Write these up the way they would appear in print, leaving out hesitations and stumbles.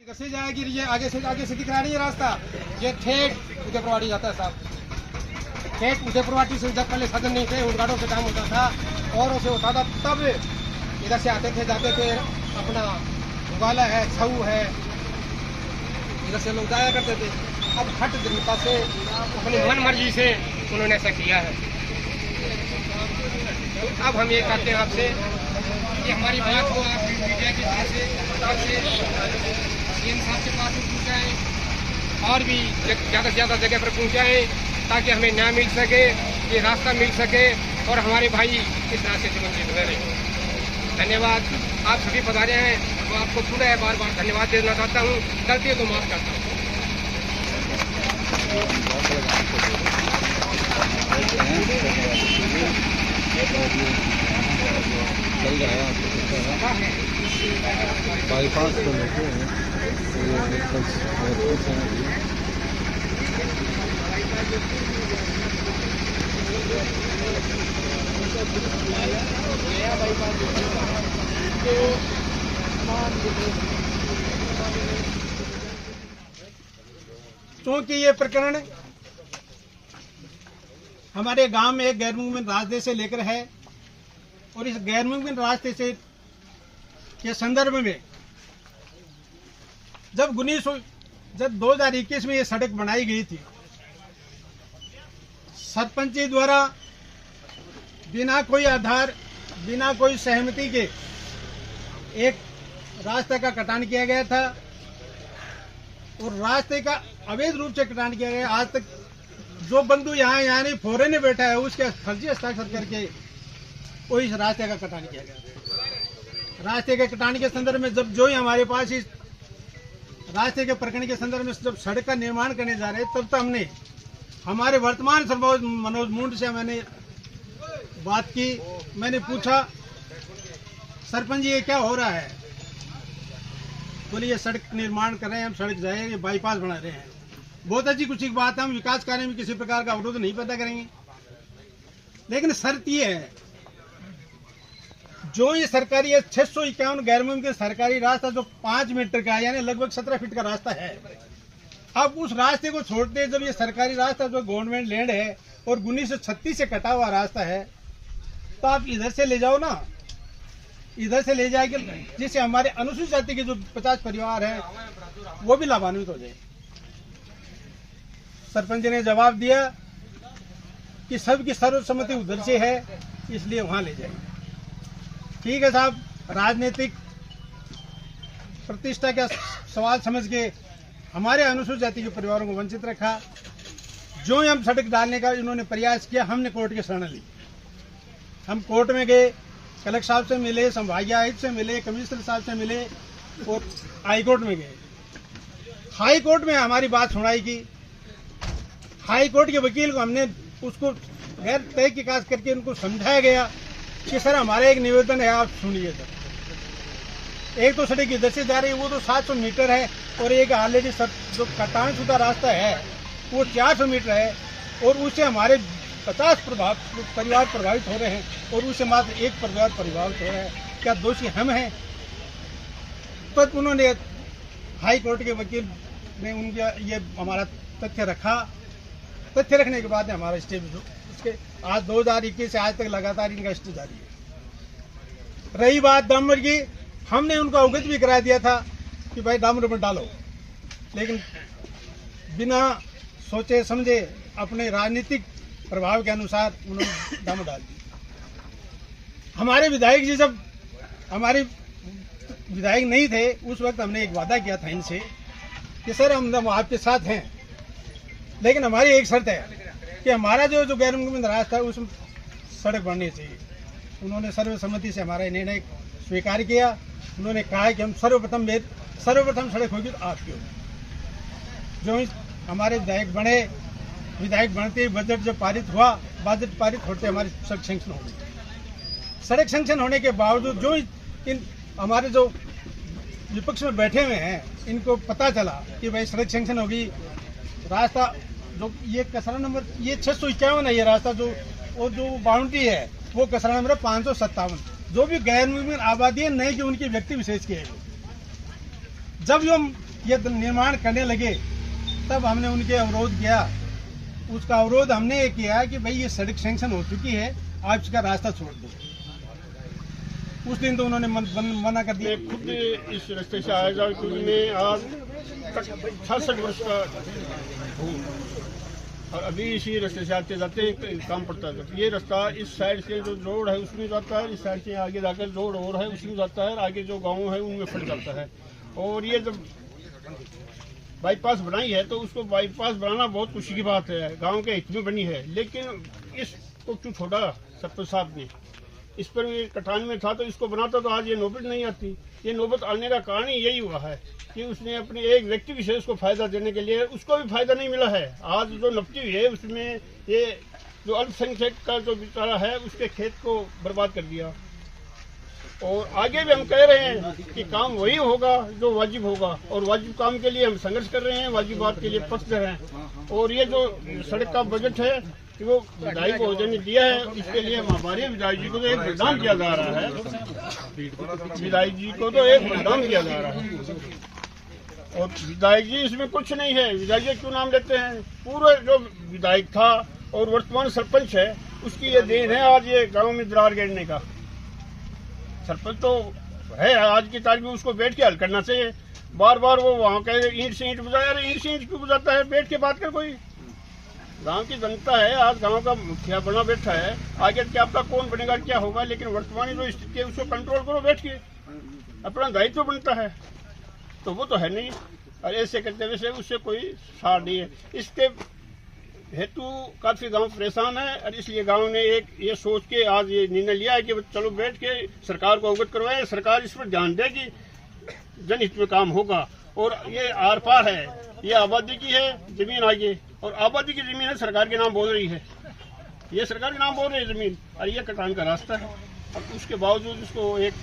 कैसे जाएगी ये आगे से दिख रहा नहीं है रास्ता, ये ठेठ उदयपुरवाड़ी जाता है साहब। ठेठ उदयपुरवाड़ी से जब पहले साधन नहीं थे, उड़गाड़ों से काम होता था और उसे होता था, तब इधर से आते थे जाते थे। अपना उगाला है, छऊ है, इधर से लोग जाया करते थे। अब हट जनता से अपनी मन मर्जी से उन्होंने ऐसा किया है। अब हम ये कहते हैं आपसे कि हमारी बात को आप मीडिया की तरफ से सीएम साहब के पास पहुँचाएँ और भी ज़्यादा से ज़्यादा जगह पर पहुँचाएँ, ताकि हमें न्याय मिल सके, ये रास्ता मिल सके और हमारे भाई इस रास्ते से वंचित न रहे। धन्यवाद। आप सभी पधारे हैं, मैं आपको पूरा बार बार धन्यवाद देना चाहता हूँ। गलती को माफ़ करता हूँ। बाईपास को लेके क्योंकि ये प्रकरण हमारे गांव में एक गैर मुमकिन रास्ते से लेकर है और इस गैर मुमकिन रास्ते से के संदर्भ में जब 2021 में ये सड़क बनाई गई थी, सरपंच जी द्वारा बिना कोई आधार, बिना कोई सहमति के एक रास्ते का कटान किया गया था और रास्ते का अवैध रूप से कटान किया गया। आज तक जो बंधु यहाँ नहीं फौरन में बैठा है, उसके फर्जी हस्ताक्षर करके वो इस रास्ते का कटान किया गया। रास्ते के कटान के संदर्भ में जब जो ही हमारे पास इस रास्ते के प्रकरण के संदर्भ में जब सड़क का निर्माण करने जा रहे, तब तो हमने हमारे वर्तमान सरपंच मनोज मुंड से मैंने बात की। मैंने पूछा, सरपंच जी ये क्या हो रहा है? बोले ये सड़क निर्माण कर रहे हैं, हम सड़क जाए, ये बाईपास बना रहे हैं। बहुत अच्छी कुछ बात है, हम विकास कार्य में किसी प्रकार का अवरोध नहीं पैदा करेंगे, लेकिन शर्त ये है, जो ये सरकारी 651 गैर मुमकिन सरकारी रास्ता जो 5 मीटर का है, यानी लगभग 17 फीट का रास्ता है, अब उस रास्ते को छोड़ते जब ये सरकारी रास्ता जो गवर्नमेंट लैंड है और 1936 से कटा हुआ रास्ता है, तो आप इधर से ले जाओ ना, इधर से ले जाएंगे, जिससे हमारे अनुसूचित जाति के जो 50 परिवार हैं वो भी लाभान्वित हो जाए। सरपंच ने जवाब दिया कि सबकी सर्वसम्मति उधर से है, इसलिए वहां ले जाएंगे। ठीक है साहब, राजनीतिक प्रतिष्ठा का सवाल समझ के हमारे अनुसूचित जाति के परिवारों को वंचित रखा। जो हम सड़क डालने का इन्होंने प्रयास किया, हमने कोर्ट की शरण ली। हम कोर्ट में गए, कलेक्टर साहब से मिले, संभागीय आयुक्त से मिले, कमिश्नर साहब से मिले और हाई कोर्ट में गए। हाई कोर्ट में हमारी बात सुनाई की। हाई कोर्ट के वकील को हमने उसको गैर तहकीकात करके उनको समझाया गया कि सर हमारा एक निवेदन है, आप सुनिए सर। एक तो सड़क इधर से जा रही है, वो तो 700 मीटर है, और एक ऑलरेडी जो कटान शुदा रास्ता है वो 400 मीटर है, और उससे हमारे 50 परिवार प्रभावित हो रहे हैं, और उससे मात्र एक परिवार प्रभावित हो रहा है। क्या दोषी हम हैं? तो उन्होंने हाई कोर्ट के वकील ने उनका ये हमारा तथ्य रखा। तथ्य रखने के बाद हमारा स्टे उसके आज 2021 से आज तक लगातार इनका स्टे जारी है। रही बात डामर की, हमने उनको अवगत भी करा दिया था कि भाई डामर में डालो, लेकिन बिना सोचे समझे अपने राजनीतिक प्रभाव के अनुसार उन्होंने डामर डाल दी। हमारे विधायक जी जब हमारे विधायक नहीं थे, उस वक्त हमने एक वादा किया था इनसे कि सर हम आपके साथ हैं, लेकिन हमारी एक शर्त है कि हमारा जो गैर मुमकिन रास्ता है उसमें सड़क बननी चाहिए। उन्होंने सर्वसम्मति से हमारा निर्णय स्वीकार किया। उन्होंने कहा कि हम सर्वप्रथम सड़क होगी तो आपकी होगी। जो हमारे विधायक बने, विधायक बनते ही बजट जब पारित हुआ, बजट पारित होते हमारी सड़क सैंक्शन हो गई। सड़क सैंक्शन होने के बावजूद जो इन हमारे जो विपक्ष में बैठे हुए हैं, इनको पता चला कि भाई सड़क सैंक्शन होगी, रास्ता जो ये कसरा नंबर ये 651 है, ये रास्ता जो और जो बाउंड्री है वो कसरा नंबर 557, जो भी गैर मुमकिन आबादी है, नहीं कि उनकी व्यक्ति विशेष की है। जब जो ये निर्माण करने लगे तब हमने उनके अवरोध किया। उसका अवरोध हमने ये किया कि भाई ये सड़क सैंक्शन हो चुकी है, आप इसका रास्ता छोड़ दो। उस दिन तो उन्होंने मना कर दिया। मैं खुद इस रास्ते से आया जाऊँ क्योंकि मैं आज 66 वर्ष का हूँ और अभी इसी रास्ते से आते जाते काम पड़ता है। ये रास्ता इस साइड से जो रोड है उसमें जाता है, इस साइड से आगे जाकर रोड और है उसमें जाता है, आगे जो गाँव है उनमें फट जाता है। और ये जब बाईपास बनाई है तो उसको बाईपास बनाना बहुत खुशी की बात है, गांव के हित में बनी है, लेकिन इसको क्यों छोड़ा सरपंच साहब ने। इस पर ये कटान में था तो इसको बनाता तो आज ये नौबत नहीं आती। ये नौबत आने का कारण ही यही हुआ है कि उसने अपने एक व्यक्ति विशेष को फायदा देने के लिए उसको भी फायदा नहीं मिला है। आज जो नपटी हुई है उसमें ये जो अल्पसंख्यक का जो बेचारा है उसके खेत को बर्बाद कर दिया। और आगे भी हम कह रहे हैं कि काम वही होगा जो वाजिब होगा और वाजिब काम के लिए हम संघर्ष कर रहे हैं, वाजिब बात के लिए पक्षधर हैं। और ये जो सड़क का बजट है कि वो विधायक महोदय ने दिया है, इसके लिए हमारे विधायक जी को तो एक बलिदान किया जा रहा है। विधायक जी को तो एक बलिदान किया जा रहा है और विधायक जी इसमें कुछ नहीं है। विधायक जी क्यों नाम लेते हैं? पूरे जो विधायक था और वर्तमान सरपंच है उसकी ये देन है आज ये गाँव में दरार गिरने का। सरपंच तो है आज की तारीख में, उसको बैठ के हल करना चाहिए। बार बार वो वहाँ कह ईंट से ईंट बजाया, अरे ईंट से ईंट क्यों बजाता है? बैठ के बात कर। कोई गांव की जनता है, आज गांव का मुखिया बना बैठा है, आगे क्या आपका कौन बनेगा क्या होगा, लेकिन वर्तमान जो स्थिति है उसको कंट्रोल करो बैठ के, अपना दायित्व बनता है। तो वो तो है नहीं और ऐसे करते वैसे उससे कोई सार नहीं है। इसके हेतु काफी गांव परेशान है और इसलिए गांव ने एक ये सोच के आज ये निर्णय लिया है कि चलो बैठ के सरकार को अवगत करवाए, सरकार इस पर ध्यान देगी, जनहित में काम होगा। और ये आर पार है, ये आबादी की है जमीन आगे और आबादी की जमीन है, सरकार के नाम बोल रही है, ये सरकार के नाम बोल रही है जमीन और ये कटान का रास्ता है। और उसके बावजूद उसको एक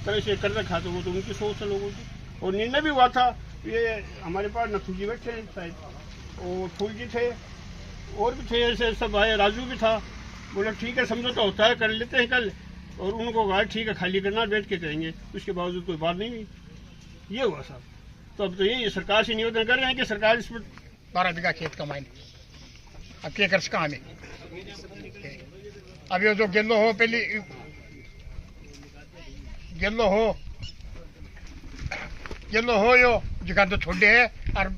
तरह से कर रखा तो वो तो उनकी सोच है लोगों की। और निर्णय भी हुआ था, ये हमारे पास नथु जी बैठे शायद और फूल जी थे और भी थे, ऐसे सब आए, राजू भी था। बोला ठीक है समझौता होता है कर लेते हैं कल, और उनको कहा ठीक है खाली करना बैठ के करेंगे। उसके बावजूद कोई बात नहीं हुई, ये हुआ साहब। तो अब तो यही सरकार से निवेदन कर रहे हैं कि सरकार इस पर 12 बीघा खेत का मायने अब क्या कर सका हमें। अब ये जो गेलो हो पहले गेलो हो यो जगह तो छोड़े है और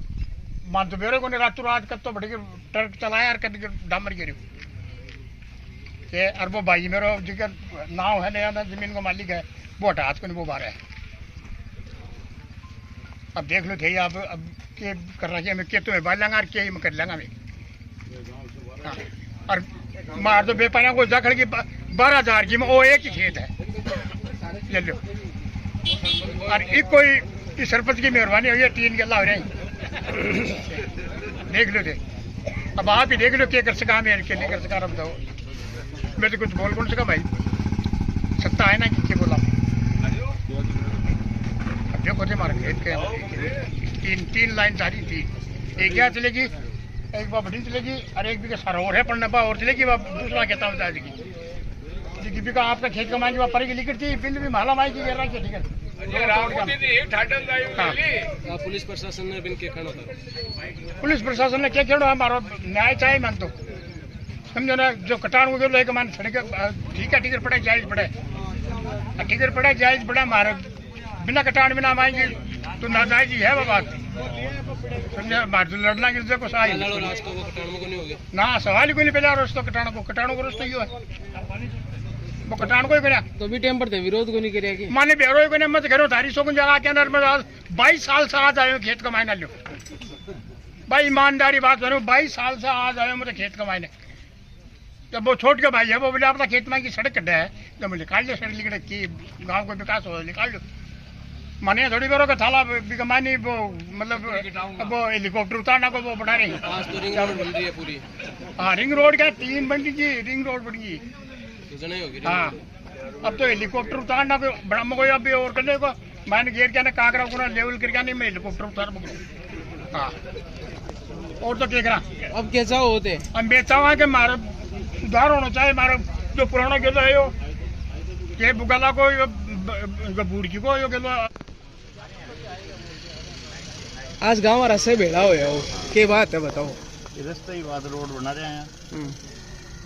मान तो बेरो को ने रातों रात कब तो बड़े ट्रक चलाया और कभी डामर गिरी के। और वो भाई मेरा जिगर नाव है नया जमीन को मालिक है वो हटा हाथ को नहीं वो बारह है। अब देख लो थे अब के कर रहा है मैं के तुम्हें बाल लेंगा और के मैं कर लेंगा मैं। हाँ। और मार तो बेपाना को जाखड़ की 12,000 की में वो एक ही खेत है ले लो। और एक कोई सरपंच की मेहरबानी हुई है 3 गला हो रही देख लो थे। अब आप ही देख लो क्या कर सका मैं के नहीं कर सका। अब दो मैं तो कुछ बोल कौन सका भाई, सत्ता है ना कि क्या बोला। अब देखो थे हमारे खेत के 3 लाइन सारी थी, एक क्या चलेगी एक बार बड़ी चलेगी और एक भी सारा और है पढ़ने पा और चलेगी दूसरा कहता हूँ जाएगी भी का आपका खेत का मांगी परेगी लिखी थी बिल भी माला माई की कह रहा ठीक है। पुलिस प्रशासन ने बिन के पुलिस प्रशासन ने क्या खेड़ो हमारा न्याय चाहिए मान तो समझो ना। जो कटान हो गया मान सड़क ठीक है टिकट पड़े जायज पड़े टिकट पड़े जायज पड़े हमारे बिना कटान बिना माएंगे तो नाजायज ही है वो बात समझे। हमारे तो लड़ना की को सही ना सवाल ही कोई नहीं पहले रोज तो कटाणों को रोज तो ही है वो कटान को ही करा तो भी टाइम पर थे विरोध को नहीं करेगी माने बेरो को ने मत करो थारी सो जगह के अंदर में 22 साल से आज आयो खेत कमाने लो भाई ईमानदारी बात करो 22 साल से आज आयो मुझे खेत कमाने। जब वो छोट के भाई है वो बोले अपना खेत में की सड़क कटा है तो मैं निकाल लो सड़क लिखड़े की गाँव को विकास हो निकाल लो माने थोड़ी बेरों का थाला भी कमानी वो मतलब वो हेलीकॉप्टर उतारना को वो बढ़ा रही आज तो रिंग रोड बन रही है पूरी। हाँ रिंग रोड क्या 3 बन गई रिंग रोड बन गई। हाँ अब तो हेलीकॉप्टर उतारना बड़ा कोई अभी और करने को मैंने गेट क्या काकरा को लेवल करके नहीं मैं हेलीकॉप्टर उतार पकड़ू। हाँ और तो क्या करा अब कैसा होते हम बेचा हुआ कि मारा सुधार होना चाहिए। मारा जो पुराना गेलो है यो ये बुगाला को बूढ़ी को यो गेलो आज गांव वाला से भेड़ा होया हो के बात है बताओ। ये रास्ता ही बात रोड बना रहे हैं हम्म,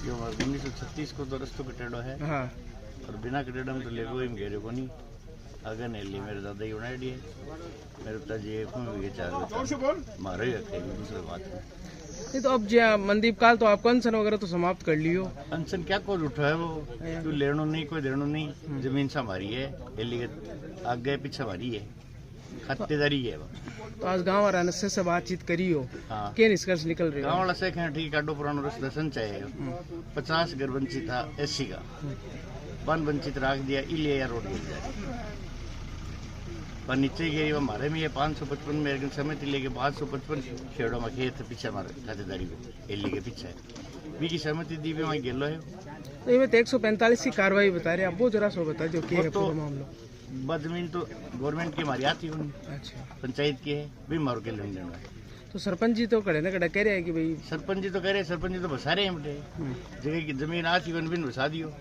जो 1936 को तो रस्तों कटेड़ो है हाँ और बिना कटेड़ा में तो लेगो ही घेरे को नहीं आगे नहीं ली मेरे दादा ही बनाई दिए मेरे पिताजी एक में ये चार मारे ही रखे दूसरे बात में नहीं तो अब जो मनदीप काल तो आप कंसन वगैरह तो समाप्त कर लियो। पेंशन क्या को उठा है वो तू लेनो नहीं कोई देनो नहीं जमीन से हमारी है एली के आगे पीछे हमारी है खातेदारी है वो। तो आज गांव वाला से बातचीत करी हो हाँ क्या निष्कर्ष निकल रहे गाँव हो? वाला से कहें ठीक काटो पुरानो रस्ता संचय है 50 घर वंचित था एससी का वन वंचित राख दिया इलिया रोड मिल जाए पर नीचे गई वो हमारे में ये 555 में समिति लेके 555 खेड़ों में खेत पीछे हमारे खातेदारी को एली के पीछे भी की सहमति दी भी वहाँ गेलो है तो ये 145 की कार्रवाई बता रहे हैं, आप वो जरा सो बता जो क्या है वो तो- पूरा मामला। बद जमीन तो गवर्नमेंट की हमारी आती होनी अच्छा पंचायत की है भी मारो के लेन देना है तो सरपंच जी तो खड़े ना खड़ा कह रहे हैं कि भाई सरपंच जी तो कह रहे सरपंच जी तो बसा रहे हैं बेटे जगह की जमीन आती वन बिन बसा दियो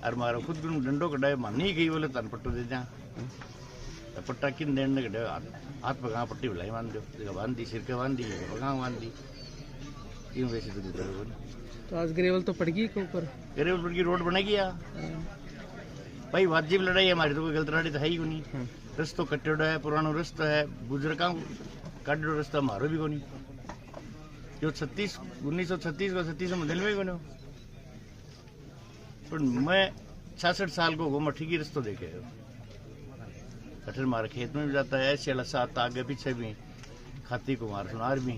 और मारो खुद गुन डंडो कटाए मान नहीं गई बोले तन पट्टो दे जा पट्टा किन देन ने कटाए हाथ पगा पट्टी भलाई बांध दो जगह बांध दी सिर के बांध दी पगा बांध दी क्यों वैसे तो गुजर को तो आज ग्रेवल तो पड़ गई के ऊपर। करे ऊपर की रोड बनेगी या भाई वाजिब लड़ाई है हमारी तो कोई गलत लड़ाई तो है ही नहीं रस्तो कट्टेड़ो है पुरानो रस्तो है बुजुर्गा काटो रास्ता मारो भी को नहीं जो 1936 को 36 में दिल में को नहीं पर मैं 66 साल को वो मठी की रस्तो देखे कठिन मार खेत में भी जाता है ऐसे साथ आगे पीछे भी खाती को मार सुनार भी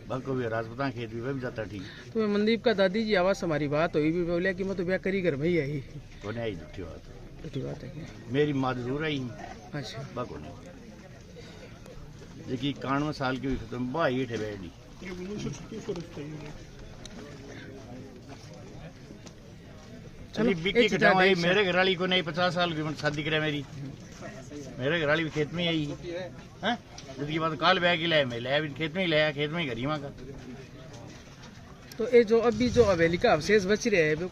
बाको भी राजपूता खेत भी वह भी जाता ठीक तो मैं मनदीप का दादी जी आवाज हमारी बात हुई भी बोलिया कि मैं तो ब्याह करी कर भैया ही वो नहीं आई झूठी बात झूठी बात है क्या? मेरी माँ जरूर आई अच्छा बाको नहीं जी 91 साल की भी खत्म बाई हेठे बैठी ये 1936 को रस्ता ही है। चलो, अरे बिक्की एक चीज़ कटावा आ गई, मेरे घरवाली को नहीं 50 साल की उम्र शादी करे मेरी मेरे घरवाली भी खेत में ही आई है जिसकी बात काल बैग ही लाया मैं लाया भी खेत में ही लाया खेत में ही घरी माँ का तो ये जो अभी जो हवेली का अवशेष बच रहे हैं वो